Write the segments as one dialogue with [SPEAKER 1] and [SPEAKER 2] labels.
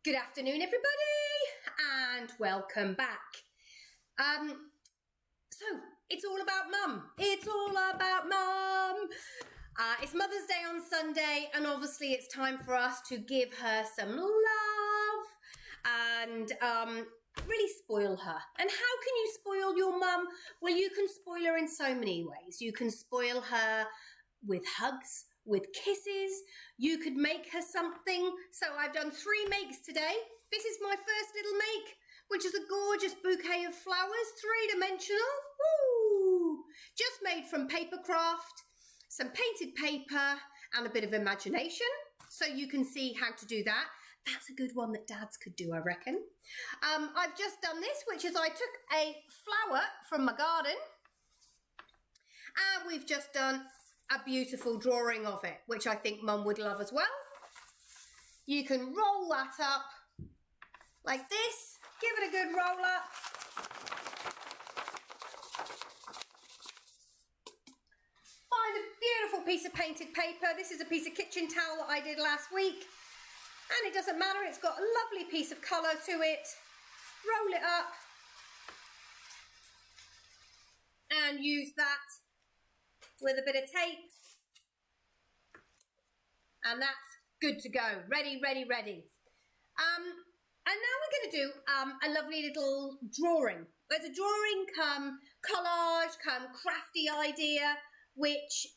[SPEAKER 1] Good afternoon, everybody, and welcome back. So it's all about mum. It's all about mum. It's Mother's Day on Sunday, and obviously it's time for us to give her some love and really spoil her. And how can you spoil your mum? Well, you can spoil her in so many ways. You can spoil her with hugs, with kisses. You could make her something. So I've done 3 makes today. This is my first little make, which is a gorgeous bouquet of flowers, 3-dimensional. Woo! Just made from paper craft, some painted paper, and a bit of imagination. So you can see how to do that. That's a good one that dads could do, I reckon. I've just done this, which is I took a flower from my garden, and we've just done a beautiful drawing of it, which I think Mum would love as well. You can roll that up like this. Give it a good roll up. Find a beautiful piece of painted paper. This is a piece of kitchen towel that I did last week. And it doesn't matter, it's got a lovely piece of colour to it. Roll it up. And use that with a bit of tape, and that's good to go. Ready, ready, ready. And now we're going to do a lovely little drawing. There's a drawing come collage, come crafty idea, which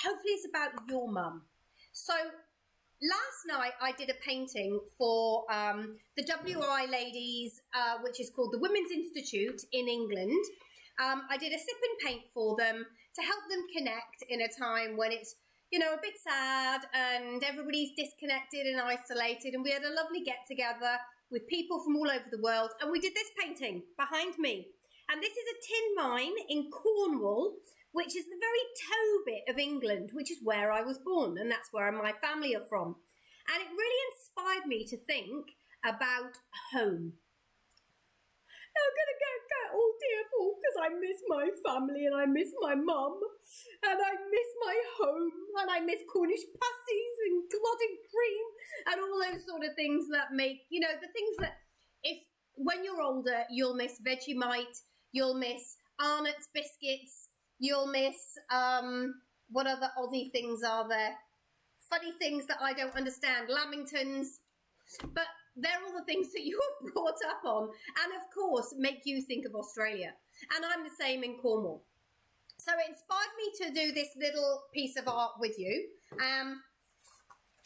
[SPEAKER 1] hopefully is about your mum. So last night I did a painting for the WI ladies, which is called the Women's Institute in England. I did a sip and paint for them to help them connect in a time when it's, you know, a bit sad and everybody's disconnected and isolated. And we had a lovely get together with people from all over the world. And we did this painting behind me. And this is a tin mine in Cornwall, which is the very toe bit of England, which is where I was born. And that's where my family are from. And it really inspired me to think about home. I'm going to get all tearful because I miss my family and I miss my mum and I miss my home and I miss Cornish pasties and clotted cream and all those sort of things that make, you know, the things that when you're older, you'll miss Vegemite, you'll miss Arnott's biscuits, you'll miss, what other Aussie things are there? Funny things that I don't understand, Lamingtons, but they're all the things that you were brought up on and, of course, make you think of Australia. And I'm the same in Cornwall. So it inspired me to do this little piece of art with you.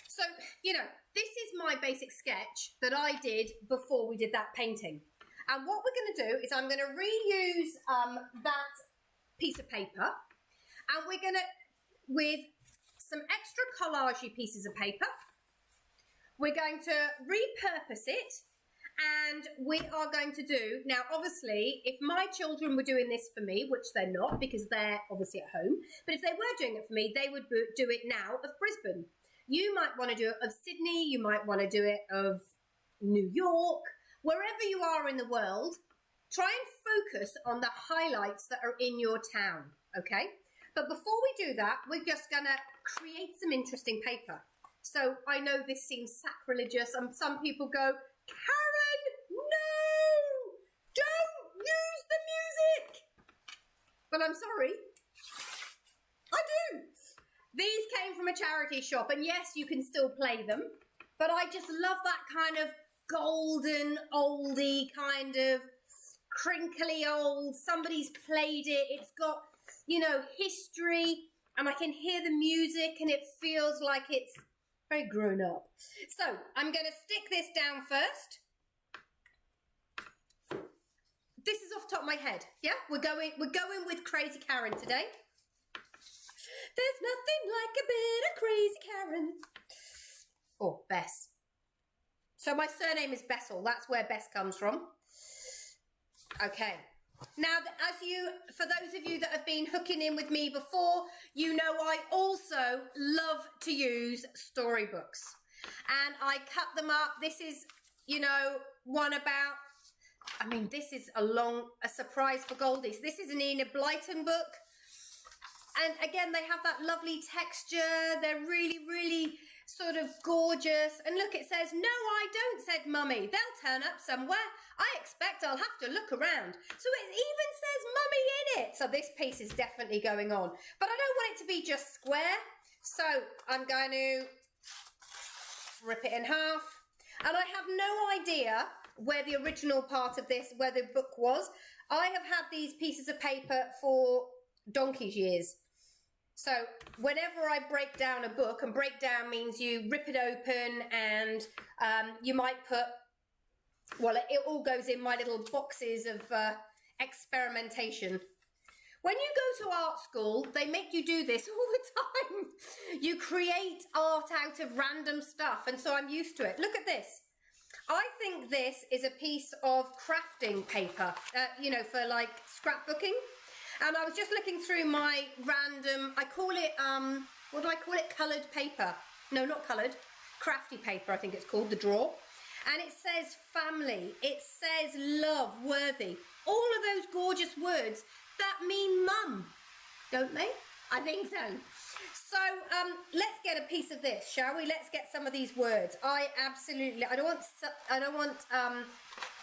[SPEAKER 1] So, you know, this is my basic sketch that I did before we did that painting. And what we're going to do is I'm going to reuse that piece of paper. And we're going to, with some extra collagey pieces of paper, we're going to repurpose it, and we are going to do, now obviously, if my children were doing this for me, which they're not because they're obviously at home, but if they were doing it for me, they would do it now of Brisbane. You might want to do it of Sydney, you might want to do it of New York, wherever you are in the world, try and focus on the highlights that are in your town, okay? But before we do that, we're just going to create some interesting paper. So I know this seems sacrilegious, and some people go, Karen, no, don't use the music. But I'm sorry, I do. These came from a charity shop, and yes, you can still play them, but I just love that kind of golden, oldie, kind of crinkly old, somebody's played it, it's got, you know, history, and I can hear the music, and it feels like it's very grown up. So I'm going to stick this down first. This is off the top of my head. Yeah, we're going with Crazy Karen today. There's nothing like a bit of Crazy Karen. Or Bess. So my surname is Bessel. That's where Bess comes from. Okay. Now, for those of you that have been hooking in with me before, you know I also love to use storybooks. And I cut them up. This is, you know, one about, I mean, this is a surprise for Goldies. This is an Enid Blyton book. And again, they have that lovely texture. They're really, really sort of gorgeous. And look, it says, "No, I don't," said Mummy. "They'll turn up somewhere. I expect I'll have to look around." So it even says Mummy in it. So this piece is definitely going on. But I don't want it to be just square. So I'm going to rip it in half. And I have no idea where the original part of this, where the book was. I have had these pieces of paper for donkey's years. So whenever I break down a book, and break down means you rip it open and you might put, well, it all goes in my little boxes of experimentation. When you go to art school, they make you do this all the time. You create art out of random stuff, and so I'm used to it. Look at this. I think this is a piece of crafting paper, you know, for like scrapbooking. And I was just looking through my random, I call it, what do I call it? Coloured paper. No, not coloured. Crafty paper, I think it's called, the drawer. And it says family. It says love, worthy. All of those gorgeous words that mean mum, don't they? I think so. So let's get a piece of this, shall we? Let's get some of these words. I don't want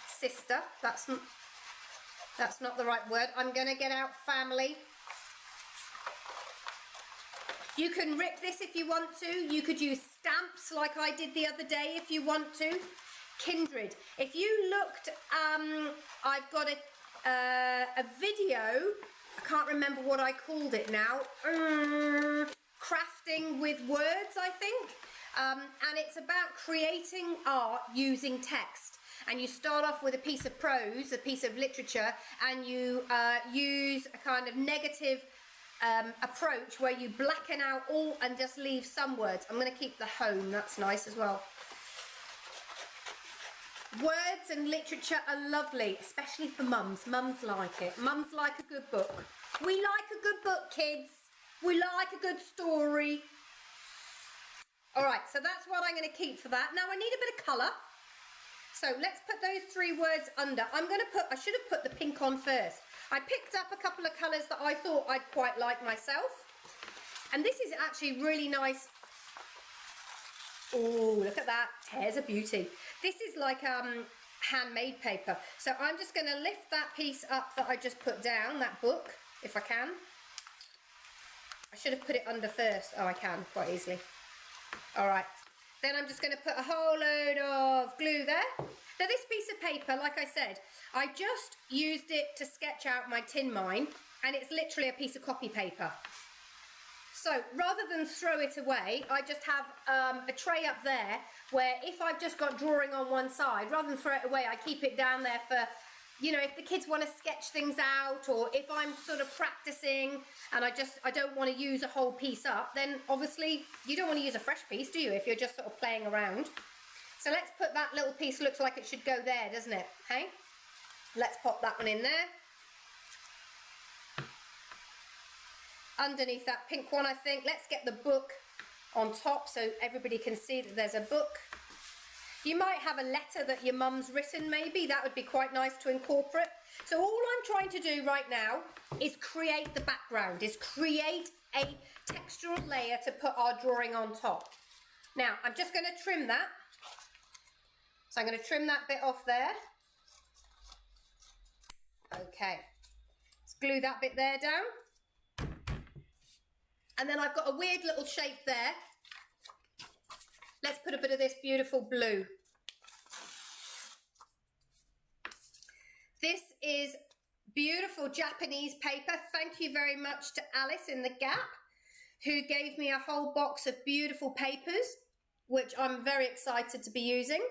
[SPEAKER 1] sister. That's not the right word. I'm going to get out family. You can rip this if you want to. You could use stamps like I did the other day if you want to. Kindred. If you looked, I've got a video. I can't remember what I called it now. Crafting with words, I think. And it's about creating art using text. And you start off with a piece of prose, a piece of literature, and you use a kind of negative approach where you blacken out all and just leave some words. I'm going to keep the home, that's nice as well. Words and literature are lovely, especially for mums. Mums like it. Mums like a good book. We like a good book, kids. We like a good story. All right, so that's what I'm going to keep for that. Now I need a bit of colour. So let's put those 3 words under. I should have put the pink on first. I picked up a couple of colours that I thought I'd quite like myself. And this is actually really nice. Oh, look at that. Tears a beauty. This is like handmade paper. So I'm just going to lift that piece up that I just put down, that book, if I can. I should have put it under first. Oh, I can quite easily. All right. Then I'm just going to put a whole load of glue there. Now this piece of paper, like I said, I just used it to sketch out my tin mine, and it's literally a piece of copy paper. So rather than throw it away, I just have a tray up there where if I've just got drawing on one side, rather than throw it away, I keep it down there for, you know, if the kids want to sketch things out, or if I'm sort of practicing and I don't want to use a whole piece up, then obviously you don't want to use a fresh piece, do you, if you're just sort of playing around. So let's put that little piece, looks like it should go there, doesn't it? Hey, let's pop that one in there. Underneath that pink one, I think. Let's get the book on top so everybody can see that there's a book. You might have a letter that your mum's written, maybe. That would be quite nice to incorporate. So all I'm trying to do right now is create the background, is create a textural layer to put our drawing on top. Now, I'm just going to trim that. So I'm going to trim that bit off there. Okay. Let's glue that bit there down. And then I've got a weird little shape there. Let's put a bit of this beautiful blue. This is beautiful Japanese paper. Thank you very much to Alice in the Gap, who gave me a whole box of beautiful papers, which I'm very excited to be using.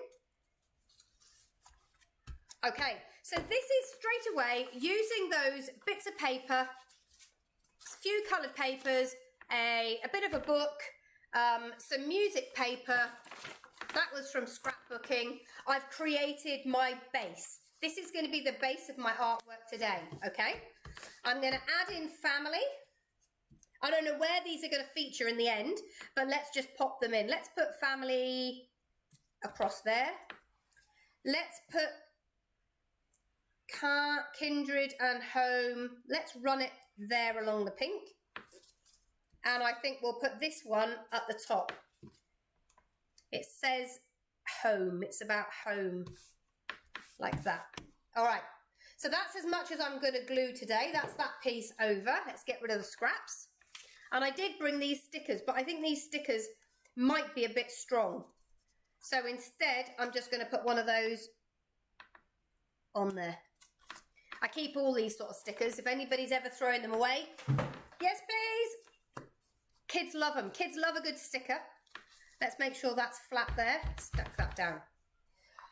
[SPEAKER 1] Okay, so this is straight away using those bits of paper, a few coloured papers, a bit of a book, some music paper. That was from scrapbooking. I've created my base. This is going to be the base of my artwork today, okay? I'm going to add in family. I don't know where these are going to feature in the end, but let's just pop them in. Let's put family across there. Let's put kindred and home. Let's run it there along the pink. And I think we'll put this one at the top. It says home. It's about home, like that. All right. So that's as much as I'm going to glue today. That's that piece over. Let's get rid of the scraps. And I did bring these stickers, but I think these stickers might be a bit strong. So instead, I'm just going to put one of those on there. I keep all these sort of stickers. If anybody's ever throwing them away, yes, please. Kids love them. Kids love a good sticker. Let's make sure that's flat there. Stuck that down.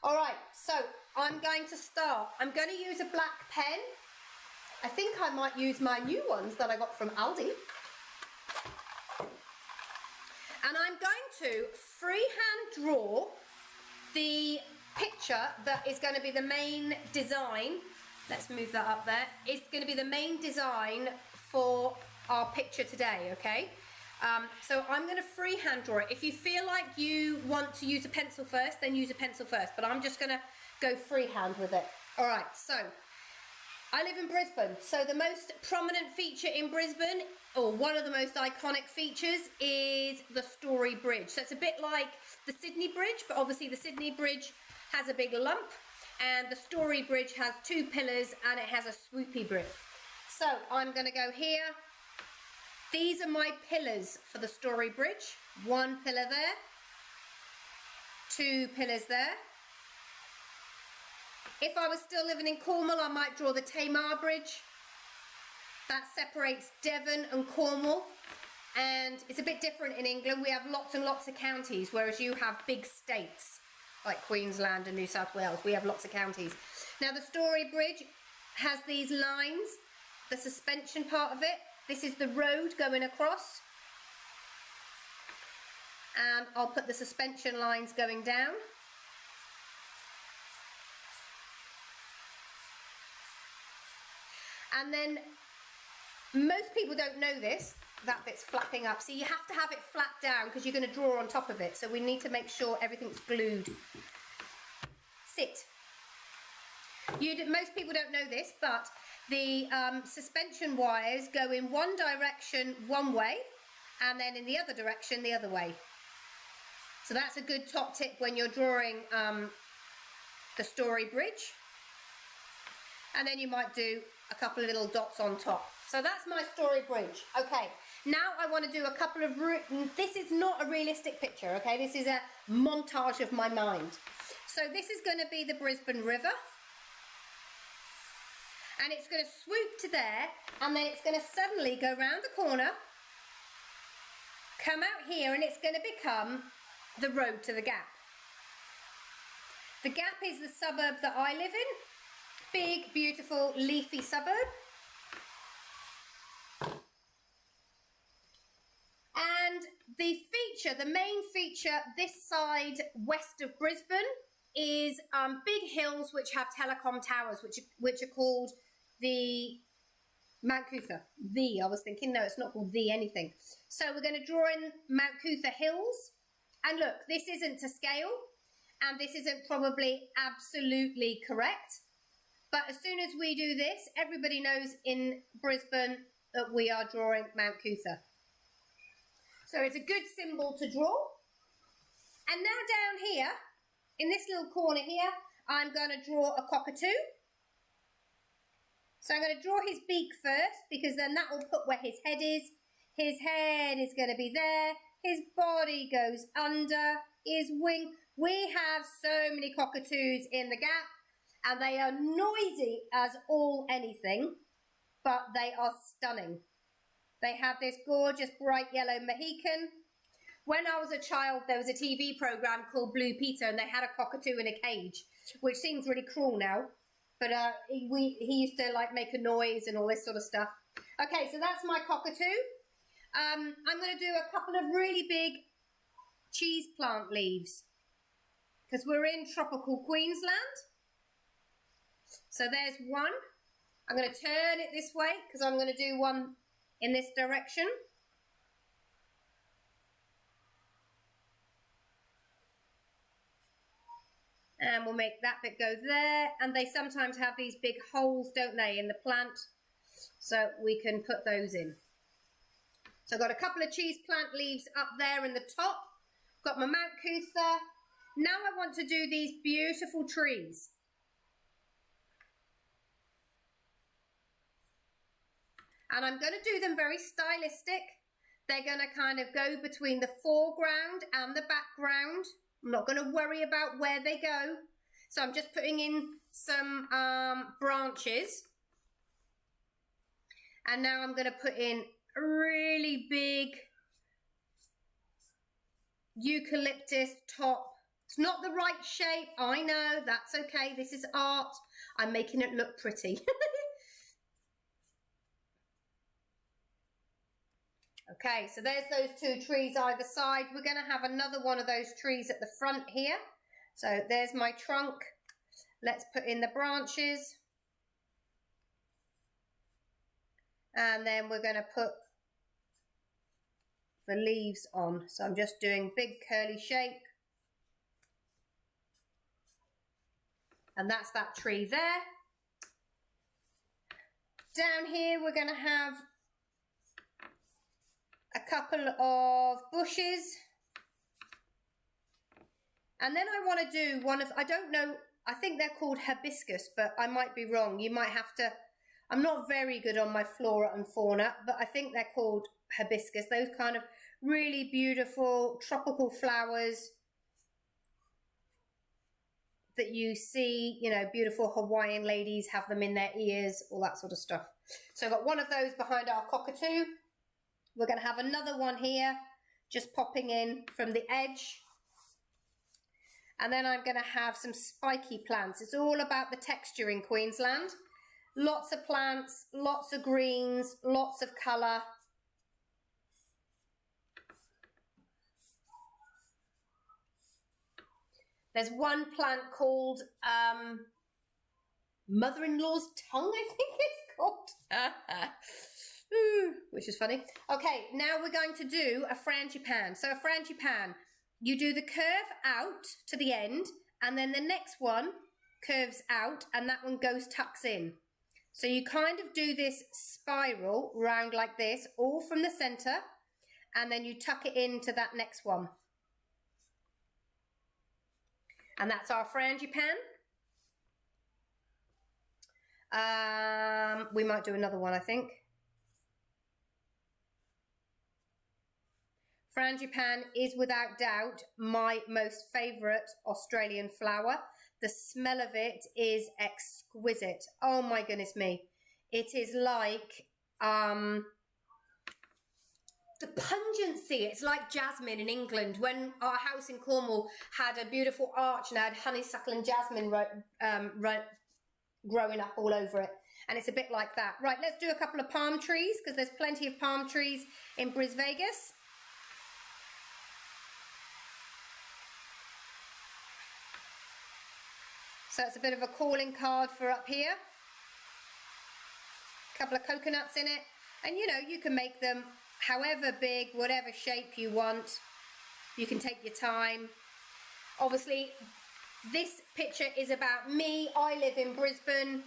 [SPEAKER 1] All right, so I'm going to start. I'm going to use a black pen. I think I might use my new ones that I got from Aldi. And I'm going to freehand draw the picture that is going to be the main design. Let's move that up there. It's going to be the main design for our picture today, okay? So I'm going to freehand draw it. If you feel like you want to use a pencil first, then use a pencil first. But I'm just going to go freehand with it. All right, so I live in Brisbane. So the most prominent feature in Brisbane, or one of the most iconic features, is the Story Bridge. So it's a bit like the Sydney Bridge, but obviously the Sydney Bridge has a big lump, and the Story Bridge has two pillars, and it has a swoopy bridge. So I'm going to go here. These are my pillars for the Story Bridge. One pillar there, two pillars there. If I was still living in Cornwall, I might draw the Tamar Bridge. That separates Devon and Cornwall. And it's a bit different in England. We have lots and lots of counties, whereas you have big states like Queensland and New South Wales. We have lots of counties. Now the Story Bridge has these lines, the suspension part of it. This is the road going across. And I'll put the suspension lines going down. And then most people don't know this, that bit's flapping up. So you have to have it flat down because you're going to draw on top of it. So we need to make sure everything's glued. Sit. Most people don't know this, but the suspension wires go in one direction one way and then in the other direction the other way. So that's a good top tip when you're drawing the Story Bridge. And then you might do a couple of little dots on top. So that's my Story Bridge. Okay, now I want to do a couple of... This is not a realistic picture, okay? This is a montage of my mind. So this is going to be the Brisbane River. And it's going to swoop to there, and then it's going to suddenly go round the corner, come out here, and it's going to become the road to the Gap. The Gap is the suburb that I live in. Big, beautiful, leafy suburb. And the feature, the main feature this side west of Brisbane is big hills which have telecom towers, which are called the Mount Cootha. I was thinking, no, it's not called the anything. So we're going to draw in Mount Cootha Hills. And look, this isn't to scale, and this isn't probably absolutely correct. But as soon as we do this, everybody knows in Brisbane that we are drawing Mount Cootha. So it's a good symbol to draw. And now down here, in this little corner here, I'm going to draw a cockatoo. So I'm going to draw his beak first, because then that will put where his head is. His head is going to be there. His body goes under. His wing. We have so many cockatoos in the Gap, and they are noisy as all anything, but they are stunning. They have this gorgeous bright yellow Mohican. When I was a child, there was a TV program called Blue Peter, and they had a cockatoo in a cage, which seems really cruel now. But he used to like make a noise and all this sort of stuff. Okay, so that's my cockatoo. I'm going to do a couple of really big cheese plant leaves, because we're in tropical Queensland. So there's one. I'm going to turn it this way, because I'm going to do one in this direction. And we'll make that bit go there. And they sometimes have these big holes, don't they, in the plant? So we can put those in. So I've got a couple of cheese plant leaves up there in the top. Got my Mount Cootha. Now I want to do these beautiful trees. And I'm going to do them very stylistic. They're going to kind of go between the foreground and the background. I'm not going to worry about where they go. So I'm just putting in some branches. And now I'm going to put in a really big eucalyptus top. It's not the right shape. I know, that's okay. This is art. I'm making it look pretty. Okay, so there's those two trees either side. We're going to have another one of those trees at the front here. So there's my trunk. Let's put in the branches. And then we're going to put the leaves on. So I'm just doing big curly shape. And that's that tree there. Down here we're going to have a couple of bushes. And then I want to do one of, I don't know, I think they're called hibiscus, but I might be wrong. You might have to, I'm not very good on my flora and fauna, but I think they're called hibiscus. Those kind of really beautiful tropical flowers that you see, you know, beautiful Hawaiian ladies have them in their ears, all that sort of stuff. So I've got one of those behind our cockatoo. We're going to have another one here, just popping in from the edge. And then I'm going to have some spiky plants. It's all about the texture in Queensland. Lots of plants, lots of greens, lots of colour. There's one plant called Mother-in-Law's Tongue, I think it's called. Which is funny. Okay, now we're going to do a frangipane. So a frangipane, you do the curve out to the end, and then the next one curves out, and that one tucks in. So you kind of do this spiral round like this, all from the centre, and then you tuck it into that next one. And that's our frangipane. We might do another one, I think. Frangipane is without doubt my most favourite Australian flower. The smell of it is exquisite. Oh my goodness me. It is like the pungency. It's like jasmine in England. When our house in Cornwall had a beautiful arch and had honeysuckle and jasmine growing up all over it. And it's a bit like that. Right, let's do a couple of palm trees because there's plenty of palm trees in Brisbane. So it's a bit of a calling card for up here. A couple of coconuts in it. And you know, you can make them however big, whatever shape you want. You can take your time. Obviously, this picture is about me. I live in Brisbane.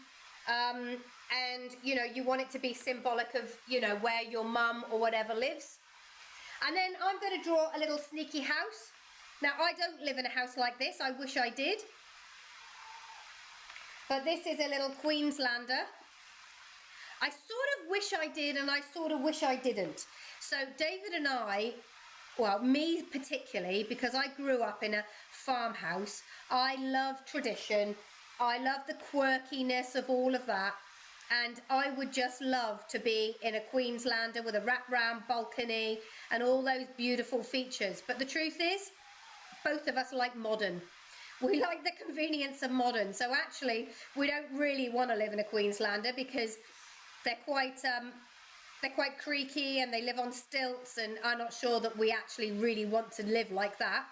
[SPEAKER 1] And, you know, you want it to be symbolic of, you know, where your mum or whatever lives. And then I'm going to draw a little sneaky house. Now, I don't live in a house like this. I wish I did. But this is a little Queenslander. I sort of wish I did and I sort of wish I didn't. So David and I, well, me particularly, because I grew up in a farmhouse, I love tradition. I love the quirkiness of all of that. And I would just love to be in a Queenslander with a wraparound balcony and all those beautiful features. But the truth is, both of us like modern. We like the convenience of modern. So actually, we don't really want to live in a Queenslander because they're quite creaky and they live on stilts, and I'm not sure that we actually really want to live like that.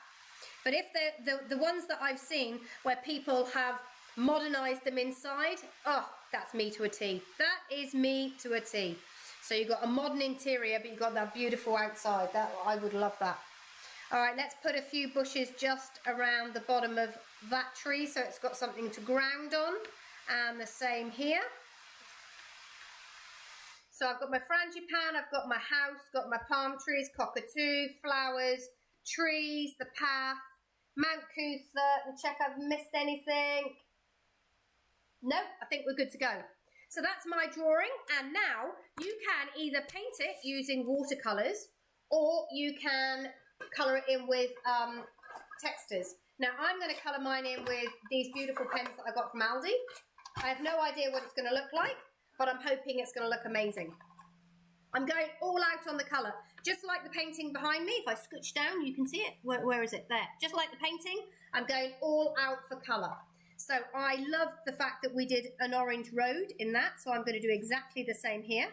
[SPEAKER 1] But if they're the ones that I've seen where people have modernised them inside, oh, that's me to a T. That is me to a T. So you've got a modern interior, but you've got that beautiful outside. That I would love that. All right, let's put a few bushes just around the bottom of that tree so it's got something to ground on. And the same here. So I've got my frangipane, I've got my house, got my palm trees, cockatoo, flowers, trees, the path, Mount Cootha, and check I've missed anything. Nope, I think we're good to go. So that's my drawing, and now you can either paint it using watercolours or you can colour it in with textures. Now I'm going to colour mine in with these beautiful pens that I got from Aldi. I have no idea what it's going to look like, but I'm hoping it's going to look amazing. I'm going all out on the colour, just like the painting behind me. If I scooch down, you can see it. Where is it? There. Just like the painting, I'm going all out for colour. So I love the fact that we did an orange road in that, so I'm going to do exactly the same here.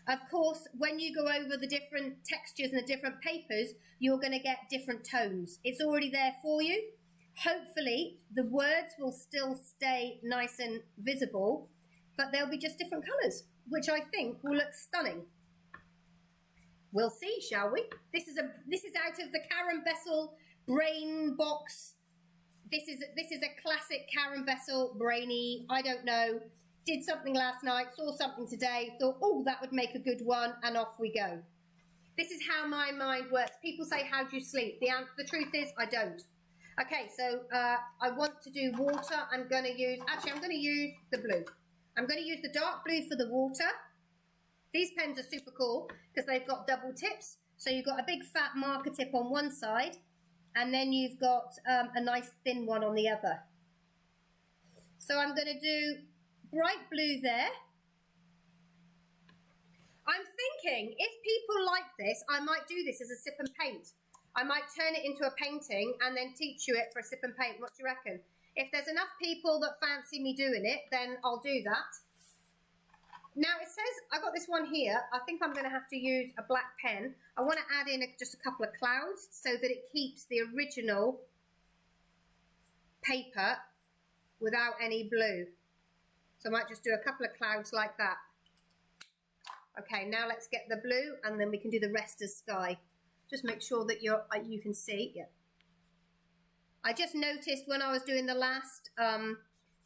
[SPEAKER 1] Of course, when you go over the different textures and the different papers, you're going to get different tones. It's already there for you. Hopefully, the words will still stay nice and visible, but they'll be just different colours, which I think will look stunning. We'll see, shall we? This is out of the Karen Bessel Brain Box. This is a classic Karen Bessel brainy, I don't know, did something last night, saw something today, thought, oh, that would make a good one, and off we go. This is how my mind works. People say, how do you sleep? The truth is, I don't. Okay, so I want to do water. I'm going to use the blue. I'm going to use the dark blue for the water. These pens are super cool because they've got double tips. So you've got a big fat marker tip on one side, and then you've got a nice thin one on the other. So I'm going to do bright blue there. I'm thinking if people like this, I might do this as a sip and paint. I might turn it into a painting and then teach you it for a sip and paint. What do you reckon? If there's enough people that fancy me doing it, then I'll do that. Now it says, I got this one here. I think I'm going to have to use a black pen. I want to add in just a couple of clouds so that it keeps the original paper without any blue. So I might just do a couple of clouds like that. Okay, now let's get the blue and then we can do the rest as sky. Just make sure that you can see. Yeah. I just noticed when I was doing the last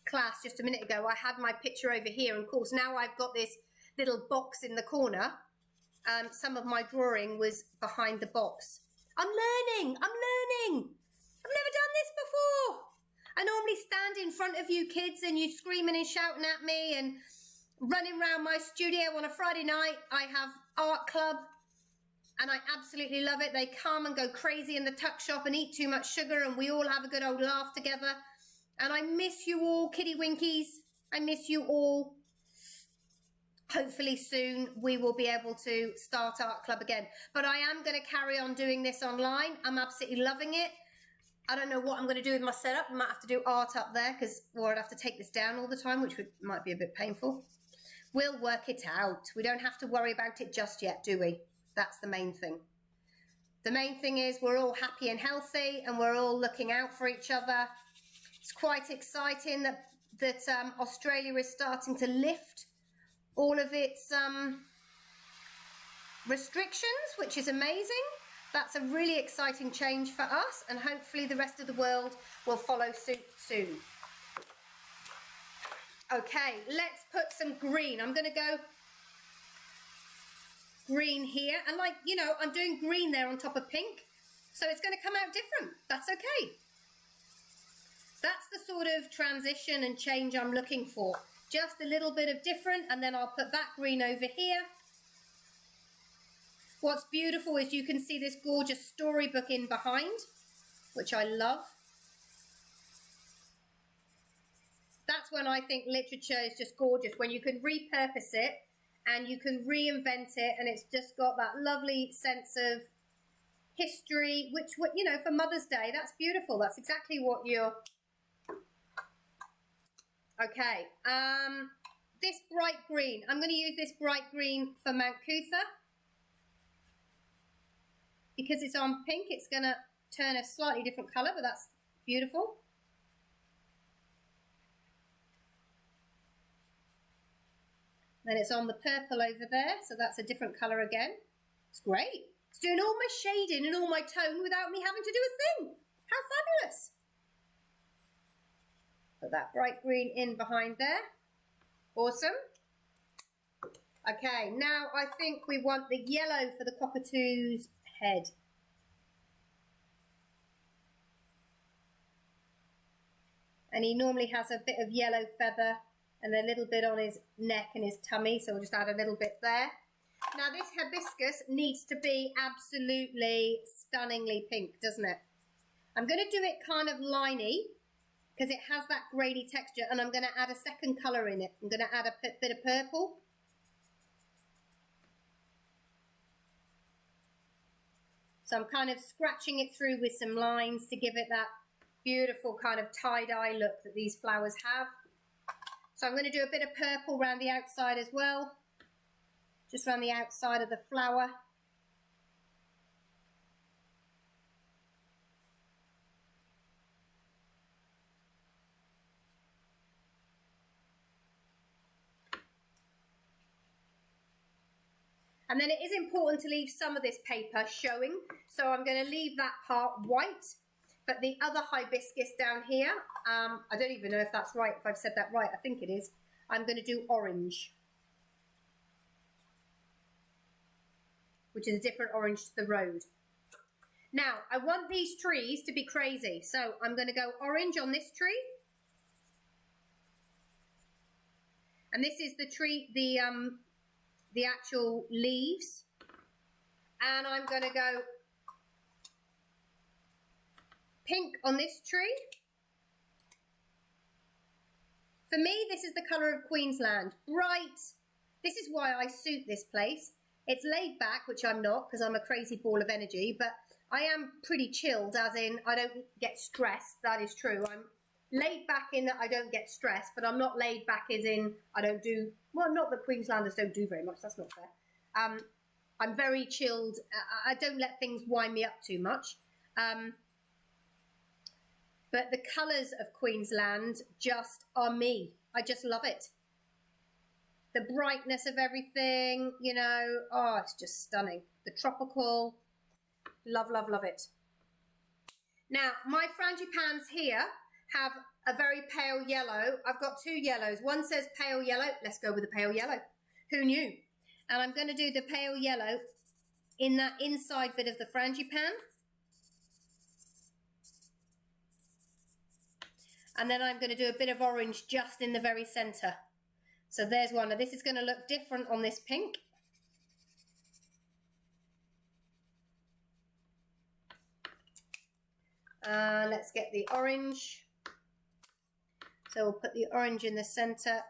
[SPEAKER 1] class just a minute ago, I had my picture over here, and of course now I've got this little box in the corner. Some of my drawing was behind the box. I'm learning. I've never done this before. I normally stand in front of you kids and you screaming and shouting at me and running around my studio on a Friday night. I have art club and I absolutely love it. They come and go crazy in the tuck shop and eat too much sugar, and we all have a good old laugh together. And I miss you all, kitty winkies. I miss you all. Hopefully soon we will be able to start art club again. But I am going to carry on doing this online. I'm absolutely loving it. I don't know what I'm going to do with my setup. I might have to do art up there or I'd have to take this down all the time, which might be a bit painful. We'll work it out. We don't have to worry about it just yet, do we? That's the main thing. The main thing is we're all happy and healthy and we're all looking out for each other. It's quite exciting that Australia is starting to lift all of its restrictions, which is amazing. That's a really exciting change for us, and hopefully the rest of the world will follow suit soon. Okay, let's put some green. I'm going to go green here, and I'm doing green there on top of pink, so it's going to come out different. That's okay. That's the sort of transition and change I'm looking for. Just a little bit of different, and then I'll put that green over here. What's beautiful is you can see this gorgeous storybook in behind, which I love. That's when I think literature is just gorgeous, when you can repurpose it and you can reinvent it, and it's just got that lovely sense of history, which, for Mother's Day, that's beautiful. That's exactly what you're... Okay, this bright green, I'm going to use this bright green for Mount Cootha. Because it's on pink, it's going to turn a slightly different colour, but that's beautiful. Then it's on the purple over there, so that's a different colour again. It's great. It's doing all my shading and all my tone without me having to do a thing. How fabulous. Put that bright green in behind there. Awesome. Okay, now I think we want the yellow for the cockatoo's head. And he normally has a bit of yellow feather and a little bit on his neck and his tummy, so we'll just add a little bit there. Now this hibiscus needs to be absolutely stunningly pink, doesn't it? I'm going to do it kind of liney because it has that grainy texture, and I'm going to add a second colour in it. I'm going to add a bit of purple. So I'm kind of scratching it through with some lines to give it that beautiful kind of tie-dye look that these flowers have. So I'm going to do a bit of purple around the outside as well, just around the outside of the flower. And then it is important to leave some of this paper showing, so I'm going to leave that part white, but the other hibiscus down here, I don't even know if that's right, if I've said that right, I think it is, I'm going to do orange, which is a different orange to the road. Now, I want these trees to be crazy, so I'm going to go orange on this tree. And this is the tree, the actual leaves. And I'm going to go pink on this tree. For me, this is the colour of Queensland. Bright. This is why I suit this place. It's laid back, which I'm not, because I'm a crazy ball of energy, but I am pretty chilled, as in I don't get stressed. That is true. I'm laid back in that I don't get stressed, but I'm not laid back as in I don't do, well, not that Queenslanders don't do very much, that's not fair. I'm very chilled. I don't let things wind me up too much. But the colours of Queensland just are me. I just love it. The brightness of everything, you know, oh, it's just stunning. The tropical, love, love, love it. Now, my frangipans here have a very pale yellow. I've got two yellows. One says pale yellow. Let's go with the pale yellow. Who knew? And I'm going to do the pale yellow in that inside bit of the frangipan. And then I'm going to do a bit of orange just in the very centre. So there's one. Now this is going to look different on this pink. Let's get the orange. So we'll put the orange in the centre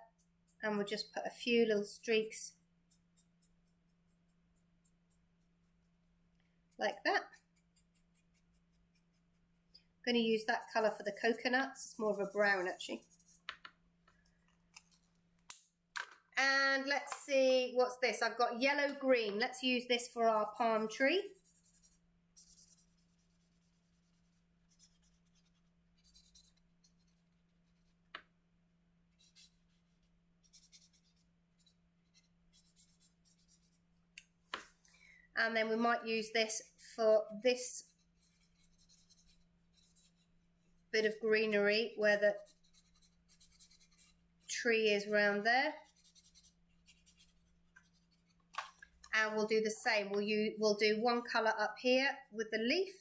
[SPEAKER 1] and we'll just put a few little streaks like that. I'm going to use that colour for the coconuts. It's more of a brown actually. And let's see, what's this? I've got yellow green. Let's use this for our palm tree. And then we might use this for this bit of greenery where the tree is round there. And we'll do the same. We'll do one colour up here with the leaf.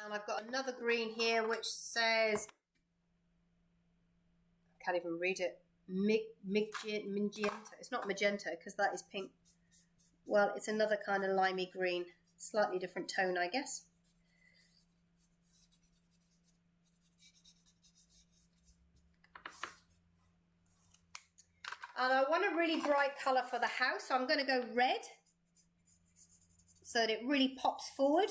[SPEAKER 1] And I've got another green here which says, I can't even read it, magenta. It's not magenta because that is pink. Well, it's another kind of limey green, slightly different tone, I guess. And I want a really bright colour for the house, so I'm going to go red so that it really pops forward.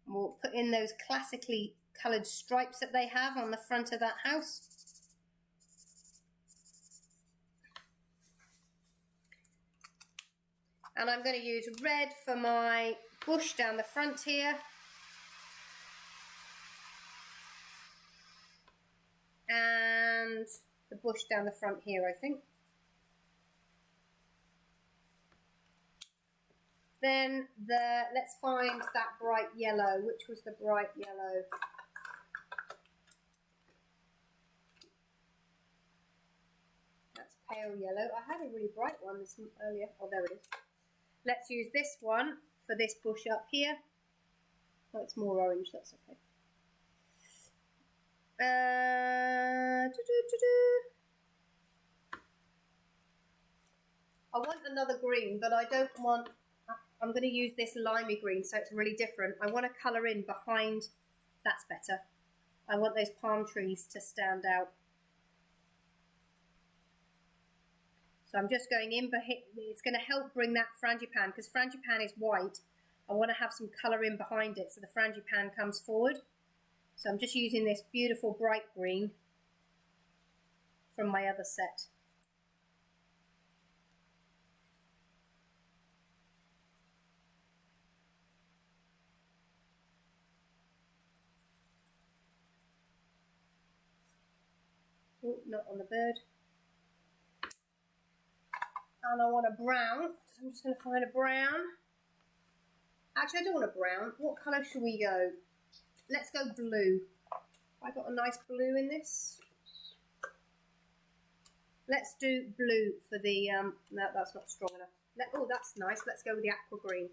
[SPEAKER 1] We'll put in those classically coloured stripes that they have on the front of that house. And I'm going to use red for my bush down the front here. And the bush down the front here, I think. Then let's find that bright yellow. Which was the bright yellow? That's pale yellow. I had a really bright one earlier. Oh, there it is. Let's use this one for this bush up here. Oh, it's more orange. That's okay. I want another green, but I don't want... I'm going to use this limey green, so it's really different. I want to colour in behind... That's better. I want those palm trees to stand out. So I'm just going in, but it's going to help bring that frangipane, because frangipane is white. I want to have some colour in behind it, so the frangipane comes forward. So I'm just using this beautiful bright green from my other set. Oh, not on the bird. And I want a brown, so I'm just going to find a brown. Actually, I don't want a brown. What colour should we go? Let's go blue. I got a nice blue in this. Let's do blue for the, no, that's not strong enough. Oh, that's nice. Let's go with the aqua green.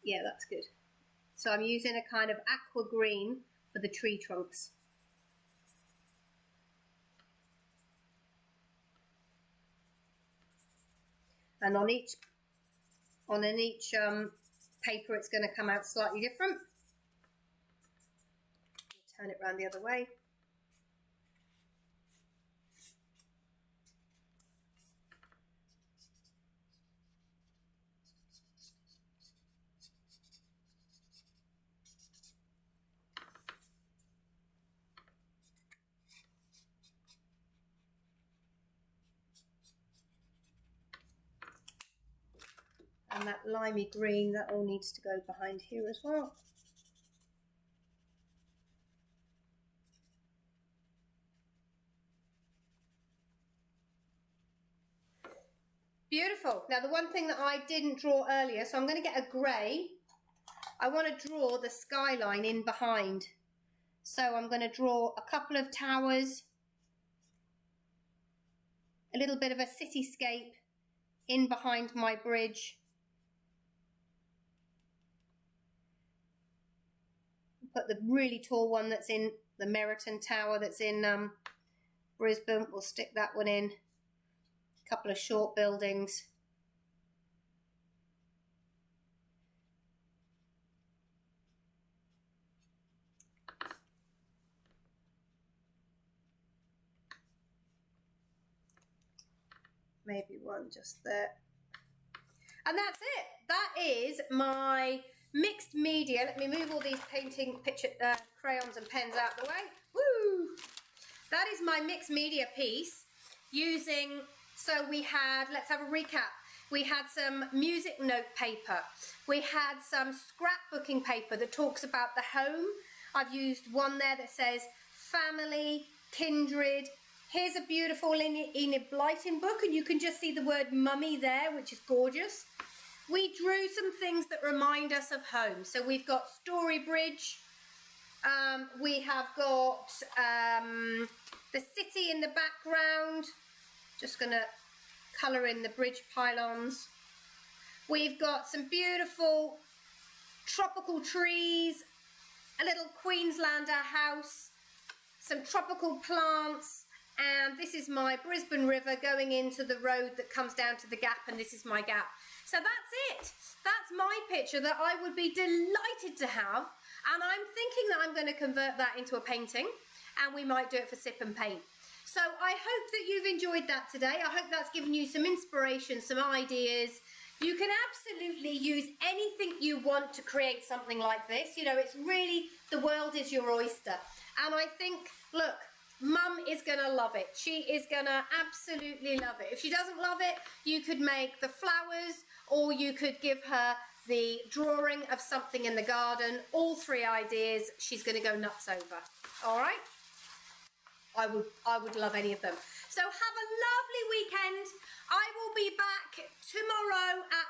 [SPEAKER 1] Yeah, that's good. So I'm using a kind of aqua green for the tree trunks. And on each paper, it's going to come out slightly different. Turn it around the other way. And that limey green, that all needs to go behind here as well. Beautiful. Now the one thing that I didn't draw earlier, so I'm going to get a grey. I want to draw the skyline in behind. So I'm going to draw a couple of towers, a little bit of a cityscape in behind my bridge. Put the really tall one that's in the Meriton Tower that's in Brisbane. We'll stick that one in. A couple of short buildings. Maybe one just there. And that's it. That is my mixed media. Let me move all these crayons and pens out of the way. Woo! That is my mixed media piece using, so we had, let's have a recap. We had some music note paper. We had some scrapbooking paper that talks about the home. I've used one there that says family, kindred. Here's a beautiful Enid Blyton book, and you can just see the word mummy there, which is gorgeous. We drew some things that remind us of home. So we've got Storybridge. We have got the city in the background. Just going to colour in the bridge pylons. We've got some beautiful tropical trees, a little Queenslander house, some tropical plants, and this is my Brisbane River going into the road that comes down to the gap, and this is my gap. So that's it. That's my picture that I would be delighted to have, and I'm thinking that I'm going to convert that into a painting, and we might do it for Sip and Paint. So I hope that you've enjoyed that today. I hope that's given you some inspiration, some ideas. You can absolutely use anything you want to create something like this. You know, it's really, the world is your oyster. And I think, look, Mum is going to love it. She is going to absolutely love it. If she doesn't love it, you could make the flowers, or you could give her the drawing of something in the garden. All three ideas, she's going to go nuts over. All right? I would love any of them. So have a lovely weekend. I will be back tomorrow at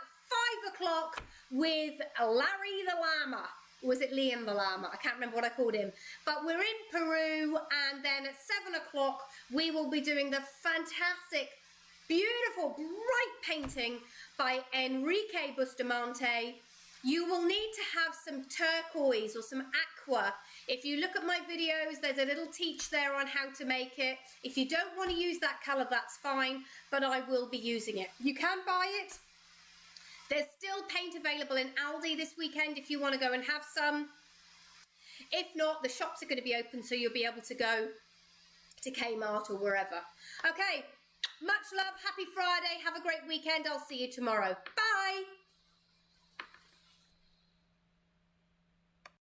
[SPEAKER 1] 5 o'clock with Larry the Llama. Was it Liam the Llama? I can't remember what I called him. But we're in Peru, and then at 7 o'clock, we will be doing the fantastic, beautiful, bright painting by Enrique Bustamante. You will need to have some turquoise or some aqua. If you look at my videos, there's a little teach there on how to make it. If you don't want to use that colour, that's fine, but I will be using it. You can buy it. There's still paint available in Aldi this weekend if you want to go and have some. If not, the shops are going to be open, so you'll be able to go to Kmart or wherever. Okay, much love, happy Friday, have a great weekend. I'll see you tomorrow. Bye.